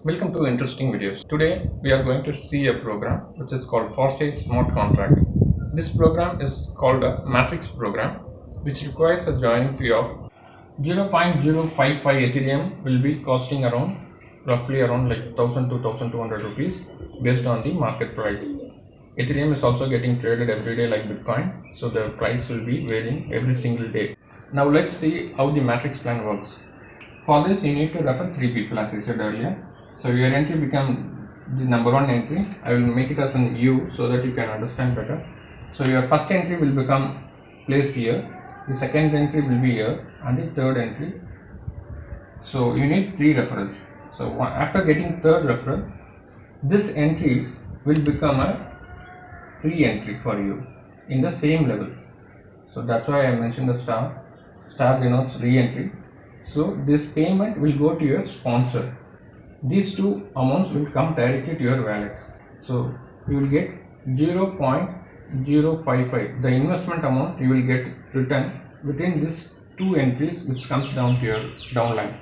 Welcome to Interesting Videos. Today we are going to see a program which is called Foresight Smart Contract. This program is called a matrix program which requires a joining fee of 0.055 Ethereum will be costing roughly around like 1000 to 1200 rupees based on the market price. Ethereum is also getting traded every day like Bitcoin, so the price will be varying every single day. Now let's see how the matrix plan works. For this you need to refer 3 people as I said earlier. So your entry become the number 1 entry. I will make it as an U so that you can understand better. So your first entry will become placed here, the second entry will be here, and the third entry. So you need 3 referrals. So after getting third referral, this entry will become a re-entry for you in the same level. So that's why I mentioned the star. Star denotes re-entry. So this payment will go to your sponsor. These two amounts will come directly to your wallet. So you will get 0.055. The investment amount you will get returned within these 2 entries which comes down to your downline.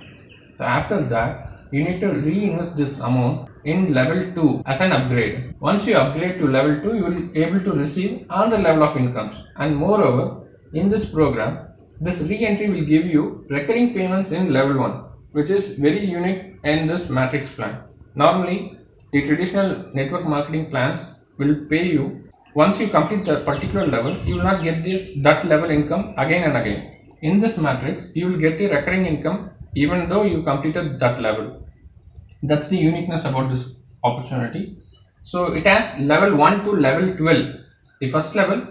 So after that you need to reinvest this amount in level 2 as an upgrade. Once you upgrade to level 2, you will be able to receive another level of incomes, and moreover in this program this re-entry will give you recurring payments in level 1, which is very unique in this matrix plan. Normally the traditional network marketing plans will pay you once you complete that particular level. You will not get that level income again and again. In this matrix you will get the recurring income even though you completed that level. That's the uniqueness about this opportunity. So it has level 1 to level 12. The first level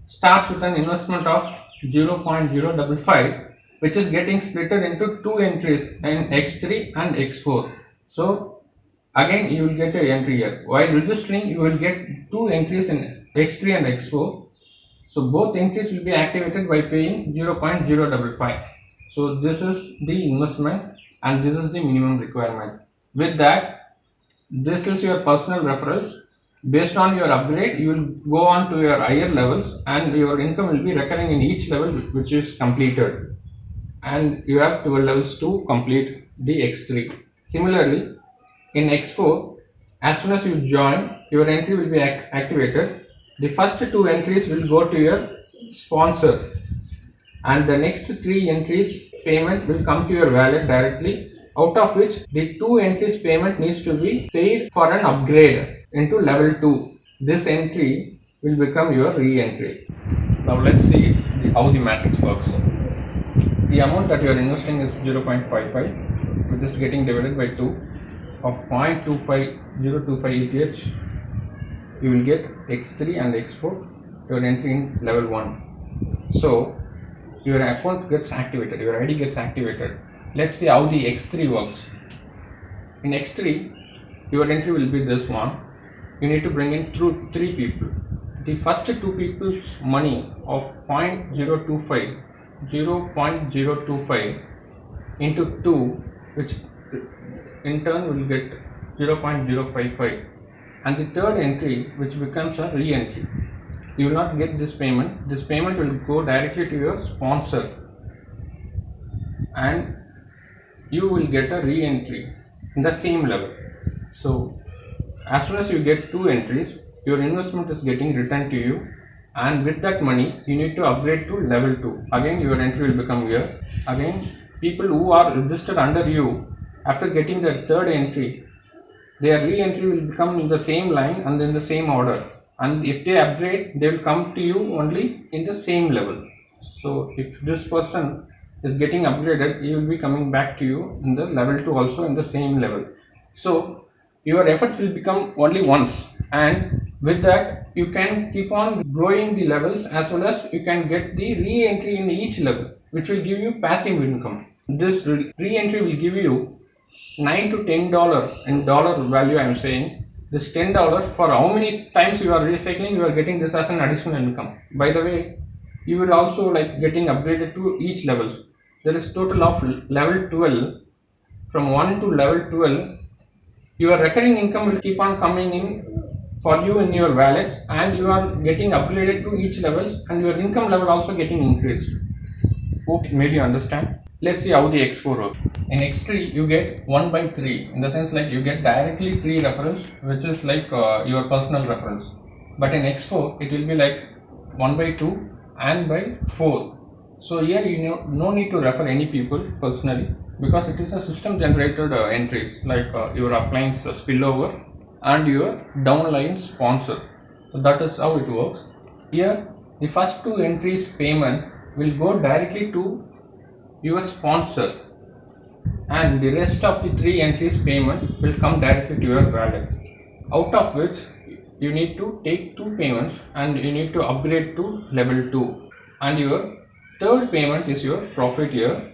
starts with an investment of 0.055, which is getting split into 2 entries in X3 and X4. So again you will get an entry here. While registering you will get 2 entries in X3 and X4. So both entries will be activated by paying 0.055. So this is the investment and this is the minimum requirement. With that, this is your personal referrals. Based on your upgrade, you will go on to your higher levels and your income will be recurring in each level which is completed. And you have 12 levels to complete the X3. Similarly, in X4, as soon as you join, your entry will be activated. The first 2 entries will go to your sponsor, and the next 3 entries payment will come to your wallet directly, out of which the 2 entries payment needs to be paid for an upgrade into level 2. This entry will become your re-entry. Now let's see how the matrix works. The amount that you are investing is 0.55, which is getting divided by 2 of 0.25025 ETH. You will get X3 and X4. You are entering level 1. So your account gets activated, your ID gets activated. Let's see how the X3 works. In X3, your entry will be this one. You need to bring in through 3 people. The first 2 people's money of 0.025 into 2, which in turn will get 0.055, and the third entry which becomes a re-entry. You will not get this payment. This payment will go directly to your sponsor and you will get a re-entry in the same level. So as soon as you get 2 entries, your investment is getting returned to you, and with that money you need to upgrade to level 2. Again your entry will become here. Again people who are registered under you, after getting the third entry, their re-entry will become in the same line and in the same order, and if they upgrade they will come to you only in the same level. So if this person is getting upgraded, he will be coming back to you in the level 2 also in the same level. So your efforts will become only once, and with that you can keep on growing the levels as well as you can get the re-entry in each level, which will give you passive income. This re-entry will give you $9 to $10 in dollar value. I am saying this $10 for how many times you are recycling, you are getting this as an additional income. By the way, you will also like getting upgraded to each levels. There is total of level 12. From 1 to level 12, your recurring income will keep on coming in for you in your wallets, and you are getting upgraded to each levels, and your income level also getting increased. Hope maybe you understand. Let's see how the x4 works. In x3 you get 1 by 3, in the sense like you get directly 3 reference, which is like your personal reference. But in x4 it will be like 1 by 2 and by 4. So here you no need to refer any people personally, because it is a system generated entries, like your appliance spillover and your downline sponsor. So that is how it works. Here the first 2 entries payment will go directly to your sponsor, and the rest of the 3 entries payment will come directly to your wallet, out of which you need to take 2 payments and you need to upgrade to level 2, and your third payment is your profit here,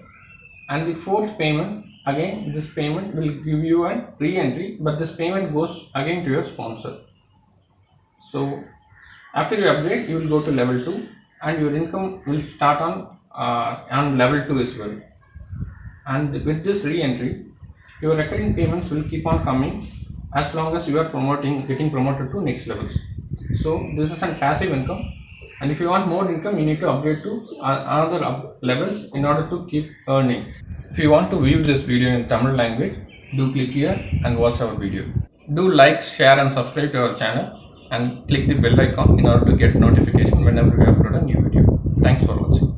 and the fourth payment, again this payment will give you a re-entry, but this payment goes again to your sponsor. So after you upgrade you will go to level 2 and your income will start on level 2 as well. And with this re-entry your recurring payments will keep on coming as long as you are getting promoted to next levels. So this is a passive income, and if you want more income you need to upgrade to another levels in order to keep earning. If you want to view this video in Tamil language, do click here and watch our video. Do like, share and subscribe to our channel and click the bell icon in order to get notification whenever we upload a new video. Thanks for watching.